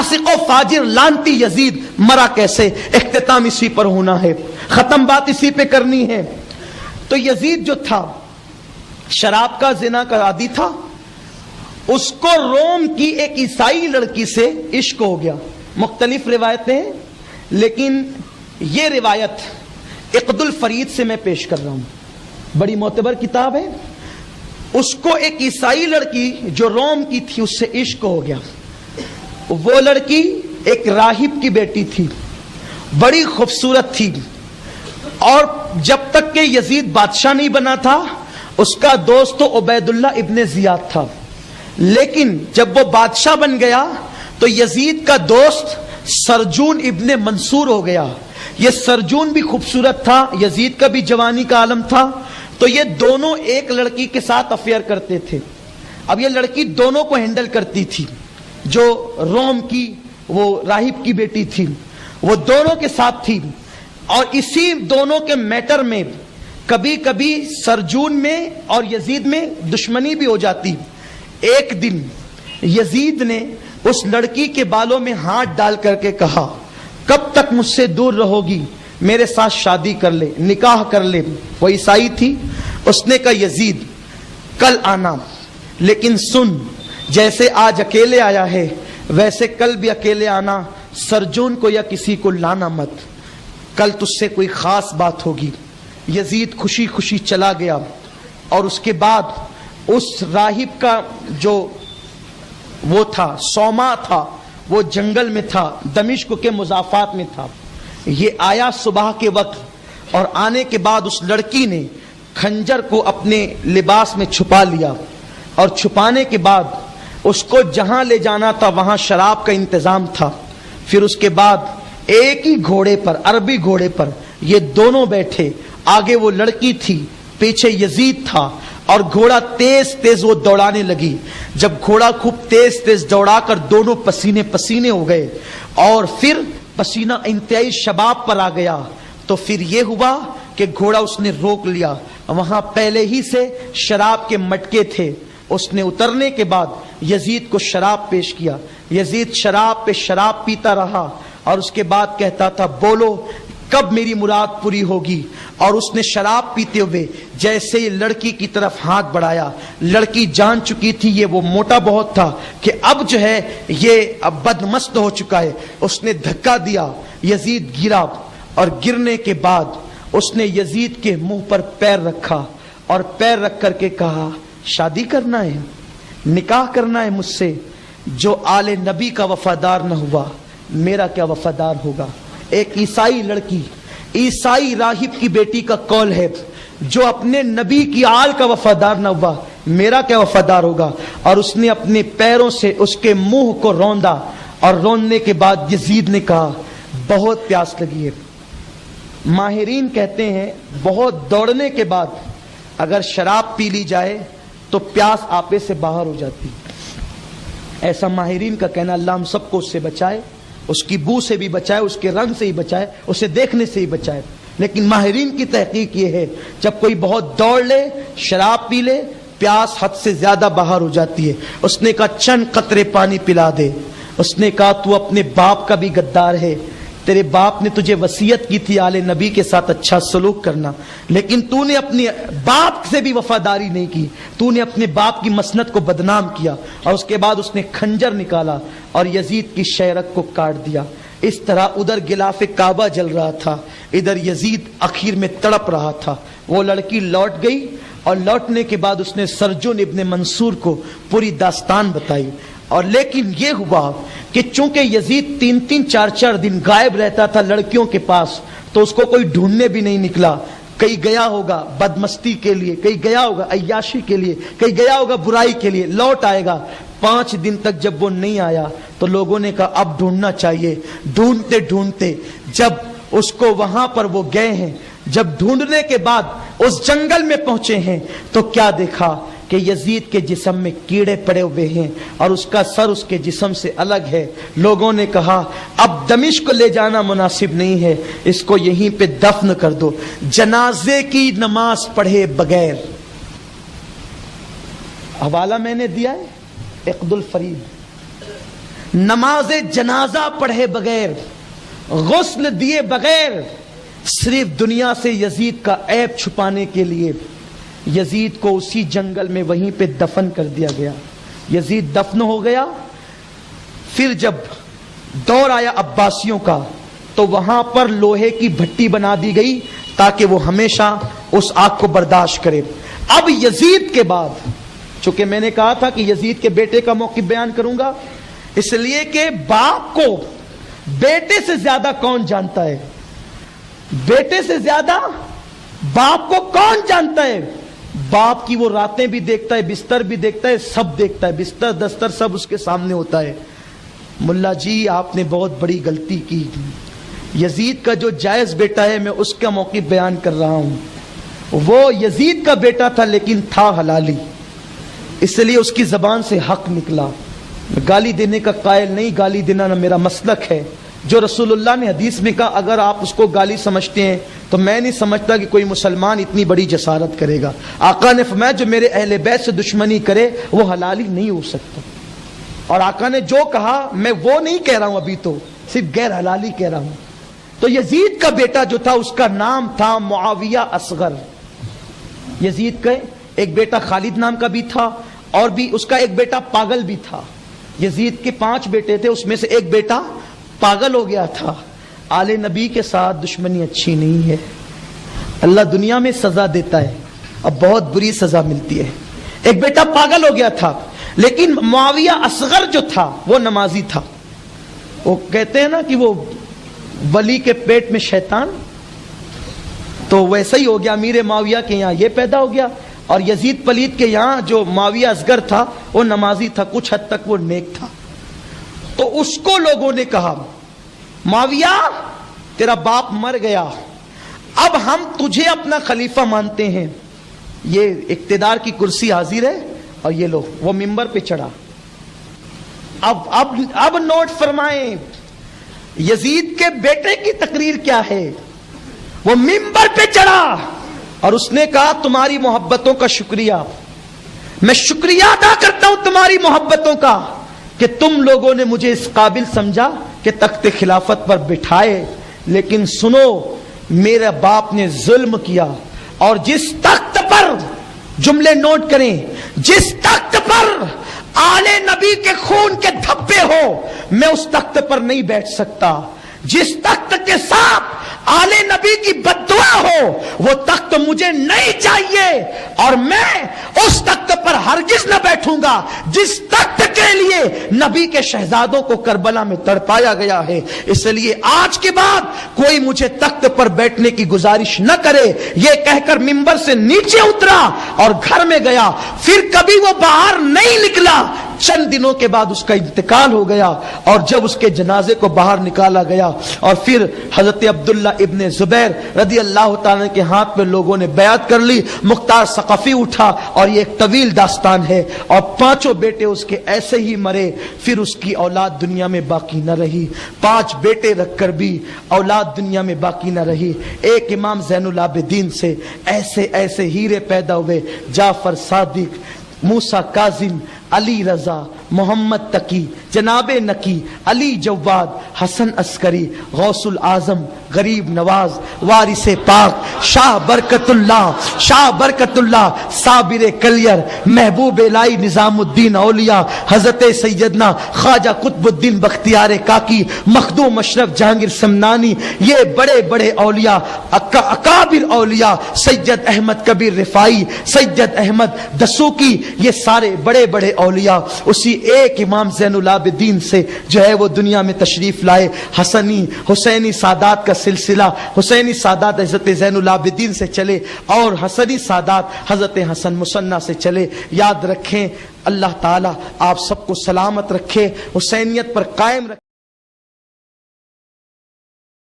فاسق و فاجر لانتی یزید مرا کیسے. اختتام اسی پر ہونا ہے, ختم بات اسی پہ کرنی ہے. تو یزید جو تھا شراب کا زنا کا عادی تھا, اس کو روم کی ایک عیسائی لڑکی سے عشق ہو گیا. مختلف روایتیں ہیں, لیکن یہ روایت عقد الفرید سے میں پیش کر رہا ہوں, بڑی معتبر کتاب ہے. اس کو ایک عیسائی لڑکی جو روم کی تھی اس سے عشق ہو گیا. وہ لڑکی ایک راہب کی بیٹی تھی, بڑی خوبصورت تھی, اور جب تک کہ یزید بادشاہ نہیں بنا تھا اس کا دوست تو عبید اللہ ابن زیاد تھا. لیکن جب وہ بادشاہ بن گیا تو یزید کا دوست سرجون ابن منصور ہو گیا. یہ سرجون بھی خوبصورت تھا, یزید کا بھی جوانی کا عالم تھا, تو یہ دونوں ایک لڑکی کے ساتھ افیئر کرتے تھے. اب یہ لڑکی دونوں کو ہینڈل کرتی تھی, جو روم کی وہ راہب کی بیٹی تھی وہ دونوں کے ساتھ تھی, اور اسی دونوں کے میٹر میں کبھی کبھی سرجون میں اور یزید میں دشمنی بھی ہو جاتی. ایک دن یزید نے اس لڑکی کے بالوں میں ہاتھ ڈال کر کے کہا, کب تک مجھ سے دور رہو گی, میرے ساتھ شادی کر لے, نکاح کر لے. وہ عیسائی تھی. اس نے کہا یزید کل آنا, لیکن سن, جیسے آج اکیلے آیا ہے ویسے کل بھی اکیلے آنا, سرجون کو یا کسی کو لانا مت, کل تجھ سے کوئی خاص بات ہوگی. یزید خوشی خوشی چلا گیا, اور اس کے بعد اس راہب کا جو وہ تھا سوما تھا, وہ جنگل میں تھا, دمشق کے مضافات میں تھا. یہ آیا صبح کے وقت, اور آنے کے بعد اس لڑکی نے خنجر کو اپنے لباس میں چھپا لیا, اور چھپانے کے بعد اس کو جہاں لے جانا تھا وہاں شراب کا انتظام تھا. پھر اس کے بعد ایک ہی گھوڑے پر, عربی گھوڑے پر یہ دونوں بیٹھے, آگے وہ لڑکی تھی, پیچھے یزید تھا, اور گھوڑا تیز تیز وہ دوڑانے لگی. جب گھوڑا خوب تیز تیز دوڑا کر دونوں پسینے پسینے ہو گئے, اور پھر پسینہ انتہائی شباب پر آ گیا, تو پھر یہ ہوا کہ گھوڑا اس نے روک لیا. وہاں پہلے ہی سے شراب کے مٹکے تھے. اس نے اترنے کے بعد یزید کو شراب پیش کیا. یزید شراب پہ شراب پیتا رہا, اور اس کے بعد کہتا تھا بولو کب میری مراد پوری ہوگی. اور اس نے شراب پیتے ہوئے جیسے ہی لڑکی کی طرف ہاتھ بڑھایا, لڑکی جان چکی تھی یہ وہ موٹا بہت تھا کہ اب جو ہے یہ اب بدمست ہو چکا ہے. اس نے دھکا دیا, یزید گرا, اور گرنے کے بعد اس نے یزید کے منہ پر پیر رکھا, اور پیر رکھ کر کے کہا شادی کرنا ہے, نکاح کرنا ہے مجھ سے. جو آل نبی کا وفادار نہ ہوا میرا کیا وفادار ہوگا. ایک عیسائی لڑکی, عیسائی راہب کی بیٹی کا قول ہے, جو اپنے نبی کی آل کا وفادار نہ ہوا میرا کیا وفادار ہوگا. اور اس نے اپنے پیروں سے اس کے منہ کو روندا, اور روندنے کے بعد یزید نے کہا بہت پیاس لگی ہے. ماہرین کہتے ہیں بہت دوڑنے کے بعد اگر شراب پی لی جائے تو پیاس آپے سے باہر ہو جاتی. ایسا ماہرین کا کہنا, اللہ ہم سب کو اس سے بچائے, اس کی بو سے بھی بچائے, اس کے رنگ سے ہی بچائے, اسے دیکھنے سے ہی بچائے. لیکن ماہرین کی تحقیق یہ ہے جب کوئی بہت دوڑ لے, شراب پی لے, پیاس حد سے زیادہ باہر ہو جاتی ہے. اس نے کہا چند قطرے پانی پلا دے. اس نے کہا تو اپنے باپ کا بھی غدار ہے, تیرے باپ نے تجھے وصیت کی تھی آل نبی کے ساتھ اچھا سلوک کرنا, لیکن تو نے اپنے باپ سے بھی وفاداری نہیں کی, تو نے اپنے باپ کی مسند کو بدنام کیا. اور اس کے بعد اس نے خنجر نکالا اور یزید کی شہرت کو کاٹ دیا. اس طرح ادھر غلاف کعبہ جل رہا تھا, ادھر یزید اخیر میں تڑپ رہا تھا. وہ لڑکی لوٹ گئی, اور لوٹنے کے بعد اس نے سرجون ابن منصور کو پوری داستان بتائی. اور لیکن یہ ہوا کہ چونکہ یزید 3-4 دن غائب رہتا تھا لڑکیوں کے پاس, تو اس کو کوئی ڈھونڈنے بھی نہیں نکلا. کہیں گیا ہوگا بدمستی کے لیے, کہیں گیا ہوگا عیاشی کے لیے, کہیں گیا ہوگا برائی کے لیے, لوٹ آئے گا. 5 دن تک جب وہ نہیں آیا تو لوگوں نے کہا اب ڈھونڈنا چاہیے. ڈھونڈتے ڈھونڈتے جب اس کو وہاں پر وہ گئے ہیں, جب ڈھونڈنے کے بعد اس جنگل میں پہنچے ہیں تو کیا دیکھا کہ یزید کے جسم میں کیڑے پڑے ہوئے ہیں, اور اس کا سر اس کے جسم سے الگ ہے. لوگوں نے کہا اب دمشق لے جانا مناسب نہیں ہے, اس کو یہیں پہ دفن کر دو, جنازے کی نماز پڑھے بغیر. حوالہ میں نے دیا ہے عقد الفرید. نماز جنازہ پڑھے بغیر، غسل دیے بغیر، صرف دنیا سے یزید کا عیب چھپانے کے لیے یزید کو اسی جنگل میں وہیں پہ دفن کر دیا گیا۔ یزید دفن ہو گیا۔ پھر جب دور آیا عباسیوں کا تو وہاں پر لوہے کی بھٹی بنا دی گئی تاکہ وہ ہمیشہ اس آگ کو برداشت کرے۔ اب یزید کے بعد، چونکہ میں نے کہا تھا کہ یزید کے بیٹے کا موقف بیان کروں گا، اس لیے کہ باپ کو بیٹے سے زیادہ کون جانتا ہے؟ بیٹے سے زیادہ باپ کو کون جانتا ہے؟ باپ کی وہ راتیں بھی دیکھتا ہے، بستر بھی دیکھتا ہے، سب دیکھتا ہے، بستر دستر سب اس کے سامنے ہوتا ہے۔ ملا جی آپ نے بہت بڑی غلطی کی۔ یزید کا جو جائز بیٹا ہے میں اس کا موقف بیان کر رہا ہوں، وہ یزید کا بیٹا تھا لیکن تھا حلالی، اس لیے اس کی زبان سے حق نکلا۔ گالی دینے کا قائل نہیں، گالی دینا نہ میرا مسلک ہے۔ جو رسول اللہ نے حدیث میں کہا اگر آپ اس کو گالی سمجھتے ہیں تو میں نہیں سمجھتا کہ کوئی مسلمان اتنی بڑی جسارت کرے گا۔ آقا نے فرمایا جو میرے اہل بیت سے دشمنی کرے وہ حلالی نہیں ہو سکتا، اور آقا نے جو کہا میں وہ نہیں کہہ رہا ہوں، ابھی تو صرف غیر حلالی کہہ رہا ہوں۔ تو یزید کا بیٹا جو تھا اس کا نام تھا معاویہ اصغر۔ یزید کا ایک بیٹا خالد نام کا بھی تھا، اور بھی اس کا ایک بیٹا پاگل بھی تھا۔ یزید کے 5 بیٹے تھے، اس میں سے ایک بیٹا پاگل ہو گیا تھا۔ آل نبی کے ساتھ دشمنی اچھی نہیں ہے، اللہ دنیا میں سزا دیتا ہے اور بہت بری سزا ملتی ہے۔ ایک بیٹا پاگل ہو گیا تھا، لیکن معاویہ اصغر جو تھا وہ نمازی تھا۔ وہ کہتے ہیں نا کہ وہ ولی کے پیٹ میں شیطان، تو ویسا ہی ہو گیا۔ امیر معاویہ کے یہاں یہ پیدا ہو گیا، اور یزید پلید کے یہاں جو معاویہ اصغر تھا وہ نمازی تھا، کچھ حد تک وہ نیک تھا۔ تو اس کو لوگوں نے کہا معاویہ تیرا باپ مر گیا، اب ہم تجھے اپنا خلیفہ مانتے ہیں، یہ اقتدار کی کرسی حاضر ہے، اور یہ لو وہ ممبر پہ چڑھا۔ اب نوٹ فرمائیں یزید کے بیٹے کی تقریر کیا ہے۔ وہ ممبر پہ چڑھا اور اس نے کہا تمہاری محبتوں کا شکریہ، میں شکریہ ادا کرتا ہوں تمہاری محبتوں کا کہ تم لوگوں نے مجھے اس قابل سمجھا کہ تخت خلافت پر بٹھائے، لیکن سنو میرے باپ نے ظلم کیا، اور جس تخت پر، جملے نوٹ کریں، جس تخت پر آل نبی کے خون کے دھبے ہو میں اس تخت پر نہیں بیٹھ سکتا۔ جس تخت کے ساتھ آل نبی کی بددعا ہو وہ تخت مجھے نہیں چاہیے، اور میں اس تخت پر ہرگز نہ بیٹھوں گا جس تخت کے لیے نبی کے شہزادوں کو کربلا میں تڑپایا گیا ہے۔ اس لیے آج کے بعد کوئی مجھے تخت پر بیٹھنے کی گزارش نہ کرے۔ یہ کہہ کر ممبر سے نیچے اترا اور گھر میں گیا، پھر کبھی وہ باہر نہیں نکلا۔ چند دنوں کے بعد اس کا انتقال ہو گیا، اور جب اس کے جنازے کو باہر نکالا گیا اور پھر حضرت عبداللہ ابن زبیر رضی اللہ تعالیٰ کے ہاتھ میں لوگوں نے بیعت کر لی، مختار ثقفی اٹھا، اور یہ ایک طویل داستان ہے، اور 5 بیٹے اس کے ایسے ہی مرے، پھر اس کی اولاد دنیا میں باقی نہ رہی۔ 5 بیٹے رکھ کر بھی اولاد دنیا میں باقی نہ رہی۔ ایک امام زین العابدین سے ایسے ایسے ہیرے پیدا ہوئے، جعفر صادق، موسیٰ کاظم، علی رضا، محمد تقی، جناب نقی، علی جواد، حسن عسکری، غوث العظم، غریب نواز، وارث پاک، شاہ برکت اللہ، صابر کلیر، محبوب الہی نظام الدین اولیاء، حضرت سیدنا خواجہ قطب الدین بختیار کاکی، مخدوم اشرف جہانگیر سمنانی، یہ بڑے بڑے اولیاء، اکابر اولیاء، سید احمد کبیر رفاعی، سید احمد دسوقی، یہ سارے بڑے بڑے اولیاء اسی ایک امام زین العابدین سے جو ہے وہ دنیا میں تشریف لائے۔ حسنی حسینی سادات کا سلسلہ، حسینی سادات حضرت زین العابدین سے چلے، اور حسنی سادات حضرت حسن مصنع سے چلے۔ یاد رکھیں اللہ تعالیٰ آپ سب کو سلامت رکھے، حسینیت پر قائم رکھے۔